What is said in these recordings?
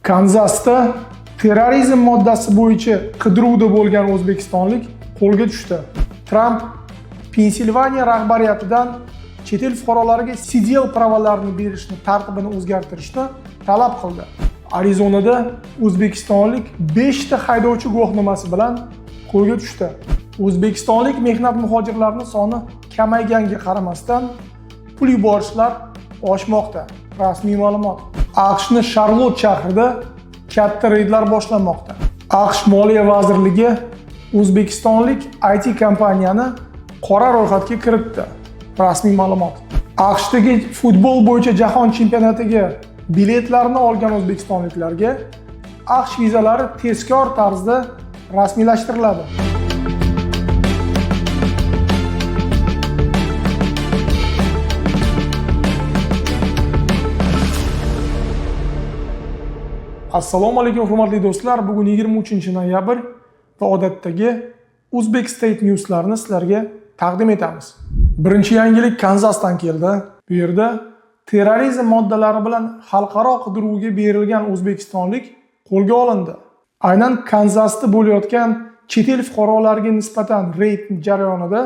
Kanzasda terrorizm moddasi bo'yicha qidiruvda bo'lgan o'zbekistonlik qo'lga tushdi. Tramp Pensilvaniya rahbariyatidan chet el fuqarolariga CDL pravalarini berishni tartibini o'zgartirishni talab qildi. Arizonada o'zbekistonlik 5 ta haydovchi guvohnomasi bilan qo'lga tushdi. O'zbekistonlik mehnat muhojirlarining soni kamayganga qaramasdan pul yuborishlar oshmoqda. Rasmiy ma'lumot. AQShning Sharlot shahrida katta reydlar boshlanmoqda. AQSh Moliya vazirligi o'zbekistonlik IT kompaniyani qora ro'yxatga kiritdi. Rasmiy ma'lumot. AQShdagi futbol bo'yicha jahon chempionatiga biletlarni olgan o'zbekistonliklarga AQSh vizalari tezkor tarzda rasmiylashtiriladi. Assalomu alaykum hurmatli do'stlar. Bugun 23-noyabr va odatdagi Uzbek State News'larni sizlarga taqdim etamiz. Birinchi yangilik Kanzasdan keldi. Bu yerda terrorizm moddalari bilan xalqaro qidiruvga berilgan o'zbekistonlik qo'lga olindi. Aynan Kanzasda bo'layotgan chet el fuqarolariga nisbatan reyd jarayonida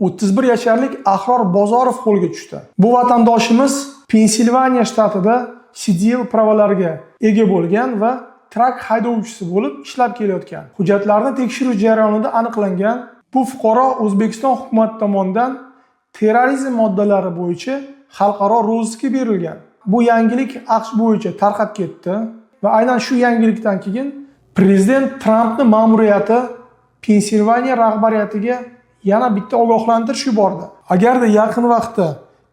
31 yoshli Ahror Bozorov qo'lga tushdi. Bu vatandoshimiz Pensilvaniya shtatida CDL pravalariga ega bo'lgan va trak haydovchisi bo'lib ishlab kelayotgan. Hujjatlarni tekshirish jarayonida aniqlangan, bu fuqaro O'zbekiston hukumati tomonidan terrorizm moddalari bo'yicha xalqaro rozisga berilgan. Bu yangilik AQSh bo'yicha tarqab ketdi va aynan shu yangilikdan keyin prezident Trampning ma'muriyati Pensilvaniya rahbariyatiga yana bitta ogohlantirish yubordi. Agarda yaqin vaqtda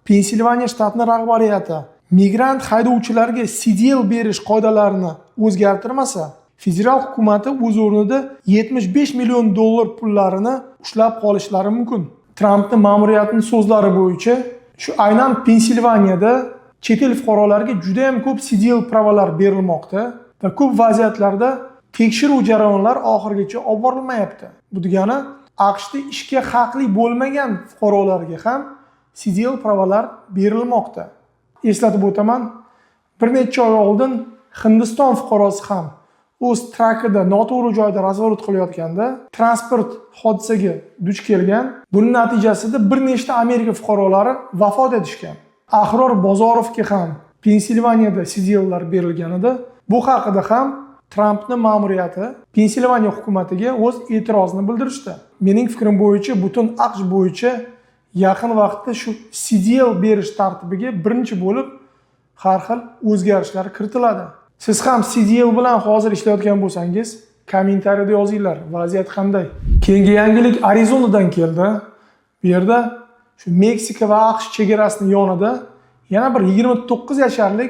Pensilvaniya shtatining rahbariyati migrant haydovchilarga CDL berish qoidalarini o'zgartirmasa, federal hukumati o'z o'rnida $75 million pullarini ushlab qolishlari mumkin. Trampning ma'muriyatining so'zlari bo'yicha shu aynan Pensilvaniyada chet el fuqarolariga juda ham ko'p CDL pravalar berilmoqda va ko'p vaziyatlarda tekshiruv jarayonlari oxirigacha olib borilmayapti. Bu degani AQShda ishga haqli bo'lmagan fuqarolarga ham CDL pravalar berilmoqda. Eslatib o'taman, bir necha oy oldin Hindiston fuqarosi ham o'z trakida noto'g'ri joyda razvorot qilayotganda transport hodisaga duch kelgan. Buning natijasida bir nechta Amerika fuqarolari vafot etishgan. Ahror Bozorovga ham Pensilvaniyada CDLlar berilganida bu haqida ham Trampning ma'muriyati Pensilvaniya hukumatiga o'z e'tirozini bildirishdi. Mening fikrim bo'yicha butun AQSh bo'yicha yaqin vaqtda shu CDL berish tartibiga birinchi bo'lib har xil o'zgarishlar kiritiladi. Siz ham CDL bilan hozir ishlayotgan bo'lsangiz, kommentariyada yozinglar, vaziyat qanday. Keyingi yangilik Arizonadan keldi. Bu yerda shu Meksika va AQSh chegarasining yonida yana bir 29 yoshli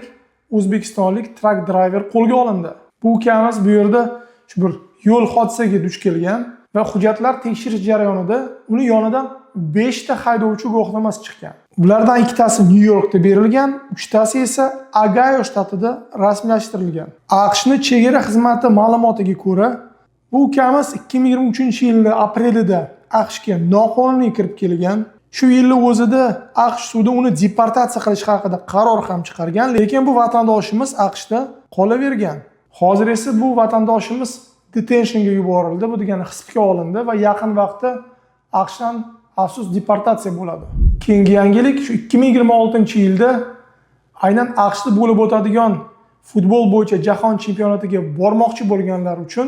o'zbekistonlik trak driver qo'lga olindi. Bu ukamiz bu yerda shu bir yo'l hodisasiga duch kelgan va hujjatlar tekshirish jarayonida uni yonidan 5 ta haydovchi guvohnomasi chiqqan. Bulardan ikkitasi New Yorkda berilgan, uchtasi esa Ohio shtatida rasmiylashtirilgan. AQShning chegara xizmati ma'lumotiga ko'ra, bu ukamiz 2023-yil aprelida AQShga noqonuniy kirib kelgan. Shu yilning o'zida AQSh sudi uni deportatsiya qilish haqida qaror ham chiqargan, lekin bu vatandoshimiz AQShda qolavergan. Hozir esa bu vatandoshimiz detentionga yuborildi, bu degani hibsga olindi va yaqin vaqtda AQShdan afsus deportatsiya bo'ladi. Keyingi yangilik shu 2026-yilda aynan AQShda bo'lib o'tadigan futbol bo'yicha jahon chempionatiga bormoqchi bo'lganlar uchun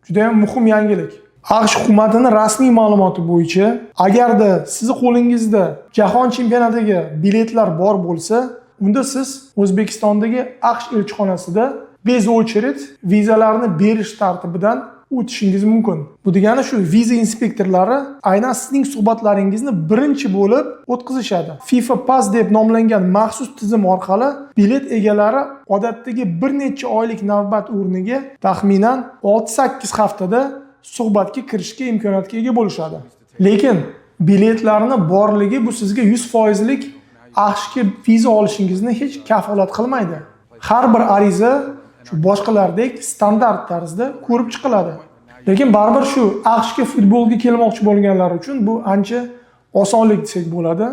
juda ham muhim yangilik. AQSh hukumatining rasmiy ma'lumoti bo'yicha, agarda siz qo'lingizda jahon chempionatiga biletlar bor bo'lsa, unda siz O'zbekistondagi AQSh elchixonasida bez очередь vizalarni berish tartibidan o'tishingiz mumkin. Bu degani shu viza inspektorlari aynan sizning suhbatlaringizni birinchi bo'lib o'tkazishadi. FIFA Pass deb nomlangan maxsus tizim orqali bilet egalari odatdagi bir necha oylik navbat o'rniga taxminan 6-8 haftada suhbatga kirishga imkoniyatga ega bo'lishadi. Lekin biletlarni borligi bu sizga 100% AQShga viza olishingizni hech kafolat qilmaydi. Har bir ariza shu boshqalardek standart tarzda ko'rib chiqiladi. Lekin baribir shu AQShga futbolga kelmoqchi bo'lganlar uchun bu ancha osonlik desak bo'ladi.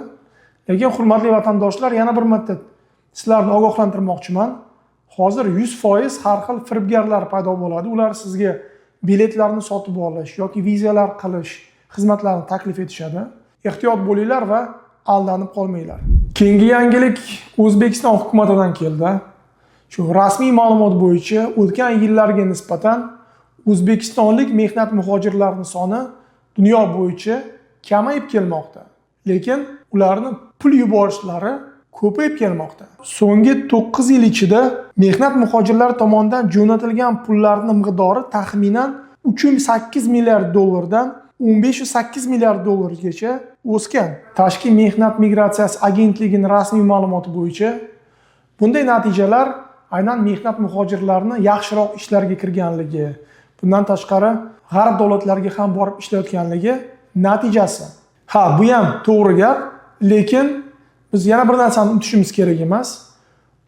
Lekin hurmatli vatandoshlar, yana bir marta sizlarni ogohlantirmoqchiman. hozir 100% har xil firibgarlar paydo bo'ladi. Ular sizga biletlarni sotib olish yoki vizalar qilish xizmatlarini taklif etishadi. Ehtiyot bo'linglar va aldanib qolmanglar. Keyingi yangilik O'zbekiston hukumatidan keldi. Shu rasmiy ma'lumot bo'yicha o'tgan yillarga nisbatan o'zbekistonlik mehnat muhojirlarining soni dunyo bo'yicha kamayib kelmoqda. Lekin ularni pul yuborishlari ko'payib kelmoqda. So'nggi 9 yil ichida mehnat muhojirlari tomonidan jo'natilgan pullarning miqdori taxminan 308 milliard dollardan 1508 milliard dollargacha o'sgan. Tashqi mehnat migratsiyasi agentligining rasmiy ma'lumoti bo'yicha bunday natijalar aynan mehnat muhojirlarini yaxshiroq ishlarga kirganligi, bundan tashqari g'arb davlatlariga ham borib ishlayotganligi natijasi. Ha, bu ham to'g'ri gap, lekin biz yana bir narsani unutishimiz kerak emas.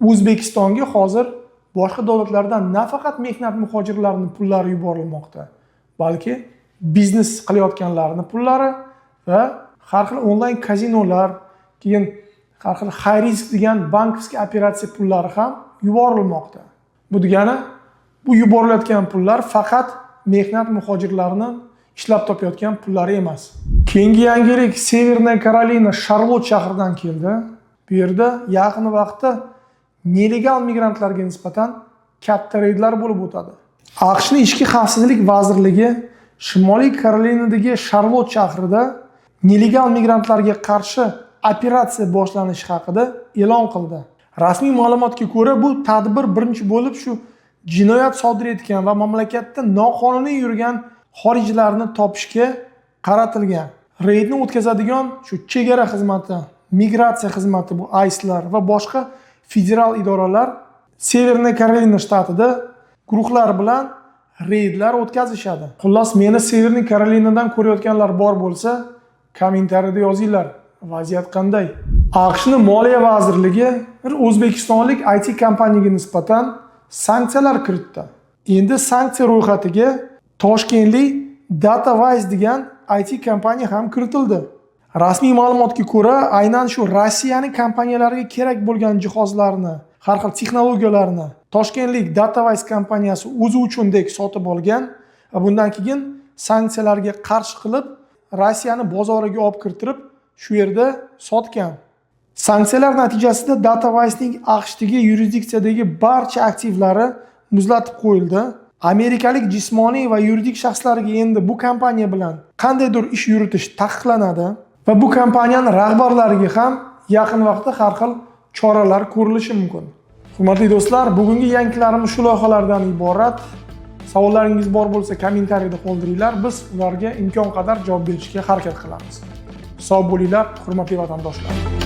O'zbekistonga hozir boshqa davlatlardan nafaqat mehnat muhojirlarining pullari yuborilmoqda, balki biznes qilayotganlarning pullari va har xil onlayn kazinolar, keyin har xil high risk degan bankovskiy operatsiya pullari ham yuborilmoqda. Bu degani, bu yuborilayotgan pullar faqat mehnat muhojirlarining ishlab topayotgan pullari emas. Keyingi yangilik Severная Karolina Sharlot shahridan keldi. Bu yerda yaqin vaqtda nelegal migrantlarga nisbatan katta reydlar bo'lib o'tadi. AQShning Ichki xavfsizlik vazirligi Shimoliy Karolinadagi Sharlot shahrida nelegal migrantlarga qarshi operatsiya boshlanishi haqida e'lon qildi. Rasmiy ma'lumotga ko'ra, bu tadbir birinchi bo'lib shu jinoyat sodir etgan va mamlakatda noqonuniy yurgan xorijlarni topishga qaratilgan. Reydni o'tkazadigan shu chegara xizmati, migratsiya xizmati, bu ICE'lar va boshqa federal idoralar Severная Karolina shtatida guruhlar bilan reydlar o'tkazishadi. Xullas, meni Severная Karolinadan ko'rayotganlar bor bo'lsa, kommentariyada yozinglar. Vaziyat qanday? AQShning Moliya vazirligi bir o'zbekistonlik IT kompaniyaga nisbatan sanksiyalar kiritdi. Endi sanksiya ro'yxatiga Toshkentlik DataWise degan IT kompaniya ham kiritildi. Rasmiy ma'lumotga ko'ra, aynan shu Rossiyaning kompaniyalariga kerak bo'lgan jihozlarni, har xil texnologiyalarni Toshkentlik DataWise kompaniyasi o'zi uchundek sotib olgan va bundan keyin sanksiyalarga qarshi qilib, Rossiyani bozoriga olib kirtirib, shu yerda sotgan. Sanksiyalar natijasida DataWise'ning AQShdagi yurisdiksiyadagi barcha aktivlari muzlatib qo'yildi. Amerikalik jismoniy va yuridik shaxslarga endi bu kompaniya bilan qandaydir ish yuritish taqiqlanadi va bu kompaniyaning rahbarlariga ham yaqin vaqtda har xil choralar ko'rilishi mumkin. Hurmatli do'stlar, bugungi yangiliklarimiz shu loyihalardan iborat. Savollaringiz bor bo'lsa, kommentariyada qoldiringlar. Biz ularga imkon qadar javob berishga harakat qilamiz. Sog' bo'linglar, hurmatli vatandoshlar.